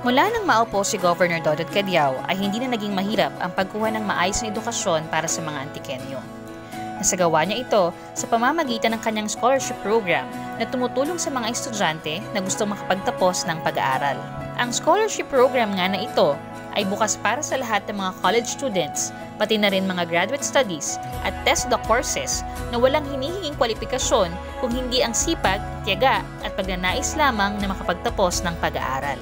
Mula nang maupo si Governor Dodot Cadiao ay hindi na naging mahirap ang pagkuha ng maayos na edukasyon para sa mga Antiqueño. Nasagawa niya ito sa pamamagitan ng kanyang scholarship program na tumutulong sa mga estudyante na gustong makapagtapos ng pag-aaral. Ang scholarship program nga na ito ay bukas para sa lahat ng mga college students, pati na rin mga graduate studies at TESDA courses na walang hinihinging kwalifikasyon kung hindi ang sipag, tiyaga at pagnanais lamang na makapagtapos ng pag-aaral.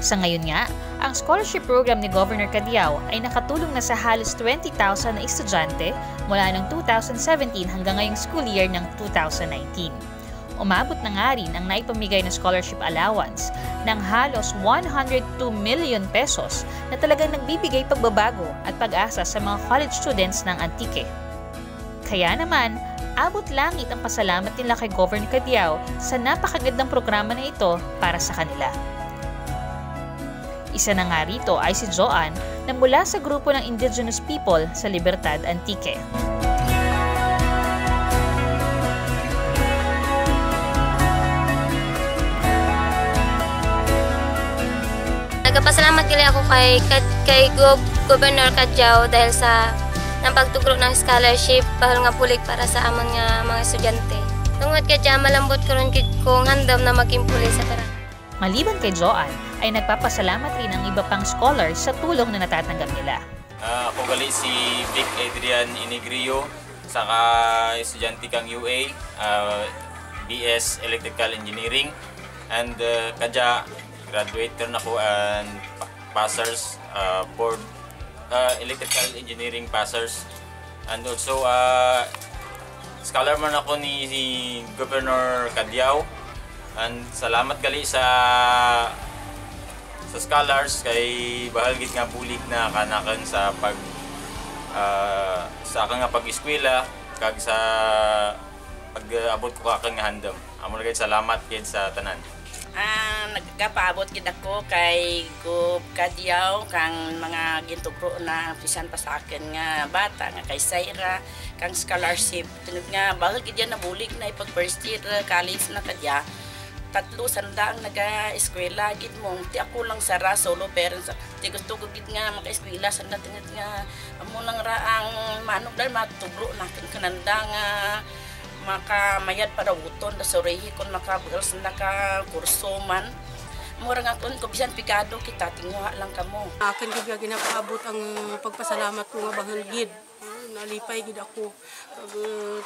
Sa ngayon nga, ang scholarship program ni Governor Cadiao ay nakatulong na sa halos 20,000 na estudyante mula noong 2017 hanggang ngayong school year ng 2019. Umabot na nga rin ang naipamigay na scholarship allowance ng halos 102 million pesos na talagang nagbibigay pagbabago at pag-asa sa mga college students ng Antique. Kaya naman, abot langit ang pasalamat nila kay Governor Cadiao sa napakagandang programa na ito para sa kanila. Isa na nga rito ay si Joanne na mula sa grupo ng Indigenous People sa Libertad, Antique. Nagpasalamat kili ako kay Governor Cadiao dahil sa nang pagtugro ng scholarship bahal nga pulik para sa amon nga mga estudyante. Tungod kay malambot karon kung handom na maging pulis sa parang. Maliban kay Joanne, ay nagpapasalamat rin ang iba pang scholars sa tulong na natatanggap nila. Ako gali si Vic Adrian Inigrio, saka estudyante kang UA, BS Electrical Engineering, and kadya graduator na ko and passers, board Electrical Engineering passers, and also scholar man ako ni Governor Cadiao. And salamat gali sa scholars kay bahal gid nga bulig na kanakan sa sa akong nga pag-eskwela kag sa pag-abot ko kakang nga handom. Amo gid salamat gid sa tanan. Nagkapaabot gid ako kay Gov Cadiao kang mga gintugro na pisan pa sa akin nga bata nga kay Saira kang scholarship. Tunod nga bahal gid yan nabulig na ipag first year college na kadya. 300 ang naga-eskwela gid mo ti ako lang sara solo parents ti gusto ko gid nga maka-eskwela sa natin nga amo lang ra ang manok dal matugro natin kananda nga makamayad para uton da sorehi kon makabugal sa naka kurso man mura nga kun ko bisan pikado kita tinguha lang kamo. Akin gid ginapaabot ang pagpasalamat ko nga bahal gid. Nalipay gid ako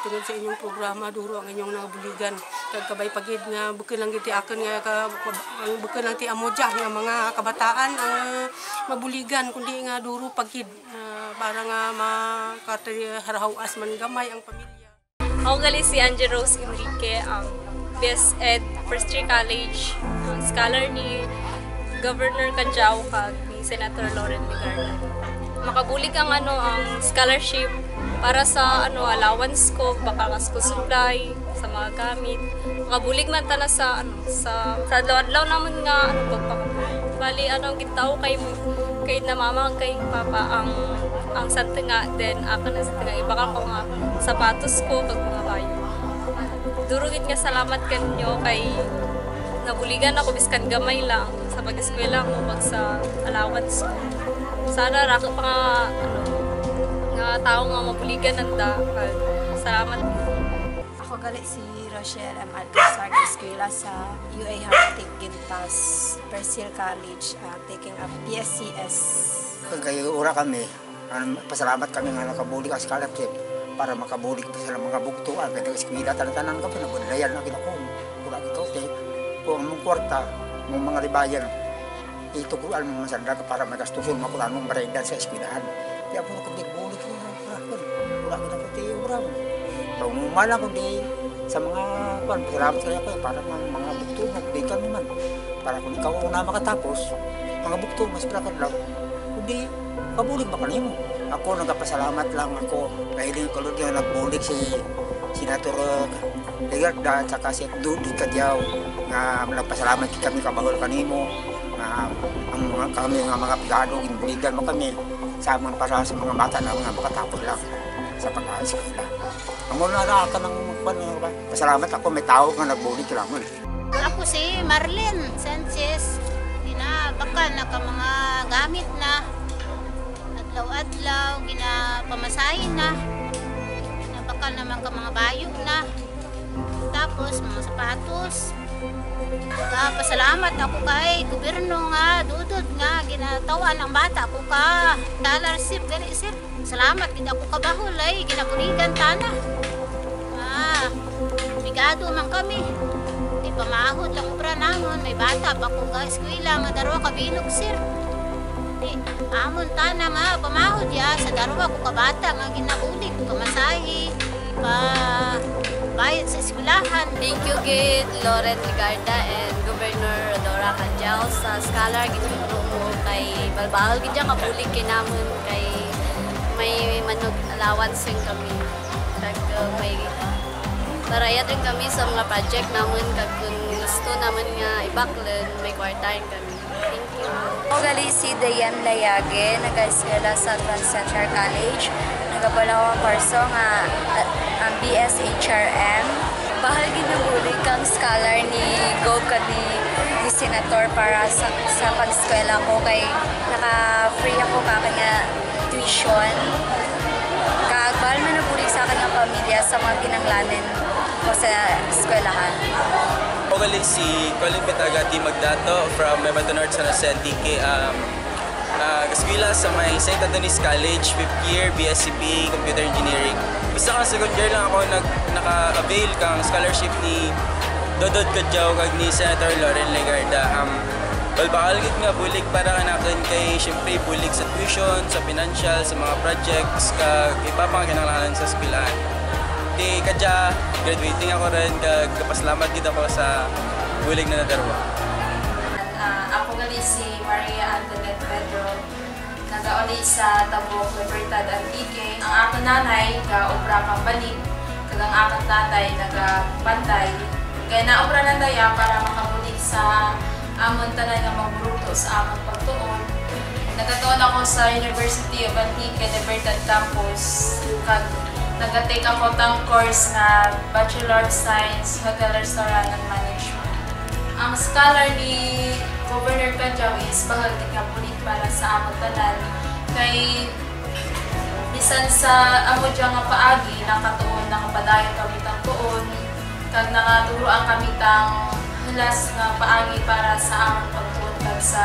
tungod sa inyong programa duro ang inyong nabuligan kag kabay pagid nga bukin lang gid ti akin nga ang bukin lang ti amodya nga mga kabataan ang mabuligan kundi nga duro pagid para nga makatiharawas man gamay ang pamilya. Ako gali si Angie Rose Enrique, ang BS Ed First Year College, ang scholar ni Governor Cadiao kag ni Senator Lauren Migarda. Makabulig ang ang scholarship para sa allowance ko, baka nga school supply, sa mga gamit. Makabulig man tala sa sa adlaw naman nga pagpakabulig. Bali gitaw kay na mama kay papa ang sante nga then ako na sa tinga iba ko nga sapatos ko kag mga bayo. Durugit nga salamat kanyo kay nabuligan ako biskan gamay lang sa pag-eskwela ko pag sa allowance ko. Sana rako pa nga tao nga mabuligan nanda. Salamat. Ako gali si Rochelle M. Alcazar Eskwela sa UA Hartik Gintas First Year College taking up PSCS. Kayo ura kami, pasalamat kami nga nakabulig ang scholarship para makabulig pa sila mga bugtuan. Kaya eskwela tanan kami na bunlayan na kinakong. Ura ito kay kung mong kwarta, mong mga libayan. Ito ko alam mo masanda para magastusin mo kung anong baraydan sa eskwelahan. Kaya po nakabig-bulig ko na wala ko na pati urang. So, umala ko di sa mga salamat sa iyo para mga bukto, magbigan naman. Para kung ikaw una makatapos, mga bukto, mas prakad lang. Kundi, kabulig ba kanimo? Ako nagpasalamat lang ako. Dahil yung kalod yung nagbulig si Senator Legarda at saka si Dudi Cadiao nga nagpasalamat kami kabahol kanimo. Kami mga pigado, ginuligan mo kami sa amang para sa mga bata na mga makatapos lang sa pag-aasikila. Ang muna na ka ng pasalamat ako, may tao nga nagbulig lang. Ako si Marlene Sanchez, ginabakal na ka mga gamit na adlaw-adlaw, ginapamasahin na, ginabakal naman ka mga bayo na, tapos mga sapatos. Pasalamat ako kay gobyerno nga, dudod nga, ginatawan ang bata ko ka scholarship, gali sir. Salamat, gid ako kabahol ay, ginabuligan tana. Bigado man kami. Di pamahod lang ubra namon, may bata pa ko ka eskwela nga darwa ka bilog sir. Di amon tana nga pamahod ya sa darwa ko ka bata nga ginabulig ko masahi pa bayad sa eskwelahan. Thank you kid Loren Ligarda and Governor Dora Canjao sa scholar gituro mo kay balbal gid nga kabulig kinamon kay may manug allowance kami kag may barayat rin kami sa mga project naman kag kung gusto naman nga ibaklan may kwartahin kami. Thank you. Ako gali si Dayan Layage, nag-eskwela sa Transcentral College. Nagabala ko ang kurso nga ang BS HRM. Bahal ginabulig kang scholar ni Gov kag ni Senator para sa pag-eskwela ko kay naka-free ako kaka nga tuition. Kag bahal man nabulig sa akin ang pamilya sa mga kinanglanin ko sa eskwelahan. Ako gali si Colin Betagati Magdato from Memato North San Jose Antique. Nag-eskwela sa may St. Anthony's College, 5th year, BSCP, Computer Engineering. Basta ka second year lang ako naka-avail kang scholarship ni Dodod Kadjaw kag ni Senator Loren Ligarda. Balbakal gid nga bulig para kanakin kay syempre bulig sa tuition, sa financial, sa mga projects kag iba pang kinahanglan sa eskwelahan. Di kadya graduating ako rin kag kapasalamat gid ako sa bulig na nadarwa. Ako gali si Maria Antoinette Pedro, nagauli sa Tabok, Libertad, Antique. Ang akong nanay ga-obra company, kag ang akong tatay naga-bantay. Kaya na-obra na daya para makabulig sa amon tanan nga magruto sa amon pagtuon. Nagatuon ako sa University of Antique, Libertad Campus, kag nag-take ako tang course na Bachelor of Science, Hotel, Restaurant, and Management. Ang scholar ni Governor Canjao is bahal nga bulig para sa amon tanan. Kay bisan sa amo dyan nga paagi, nakatuon, nakapadayon kami tang tuon, kag nakaturoan kami tang halas nga paagi para sa amon pagtuon kag sa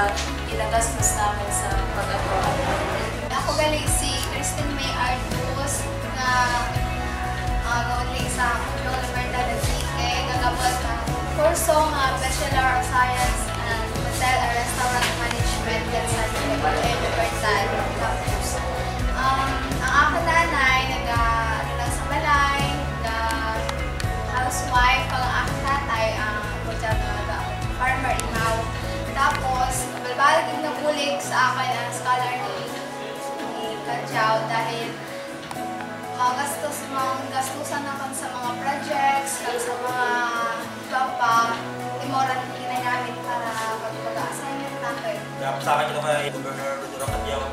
ilagastos namin sa pag-atuan. Ako gali si Kristen May Artus na gawin sa Libertad Antique, nagabot ng kurso nga Bachelor of Science and Hotel and Restaurant Management sa Libertad Campus. Ang aking nanay lang sa balay, housewife, ang aking tatay farmer ihaw. Tapos, balbalig na bulig sa akin ang scholar ni Canjao dahil gastusan naman sa mga projects, kag sa mga iba pa, imoran ginagamit para pag-assignment natin. Sa akin ito kay Governor Dora Canjao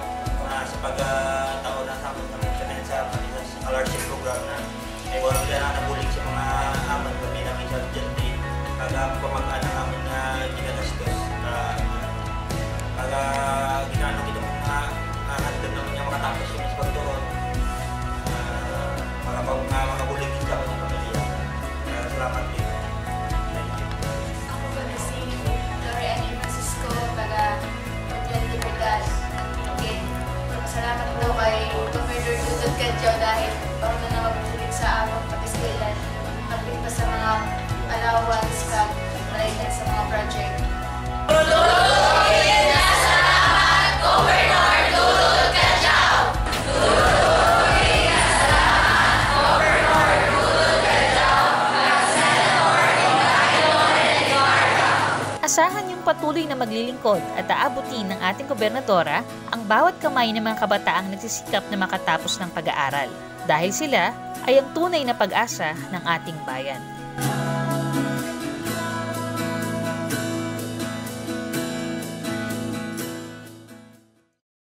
sa pagtaon na sa amin sa scholarship program na ay wala nila na nabulig sa mga aman kami namin sa estudyante. Kag pamagaan ng amin na ginagastos. Kag ginano kita mga handog naman niya makatapos yung pagtuon. Makabulig din sa kanyang pamilya. Salamat din. Thank you. Ako pala si Lorian Francisco para Libertad. Okay. Salamat daw kay Governor Dodod Canjao dahil bago na nakabulig sa among pag-eskwela. Pagpili pa sa mga allowance kag malaitan sa mga project. Salamat, Governor Dodod Canjao! Asahan yung patuloy na maglilingkod at aabutin ng ating gobernadora ang bawat kamay ng mga kabataang nagsisikap na makatapos ng pag-aaral dahil sila ay ang tunay na pag-asa ng ating bayan.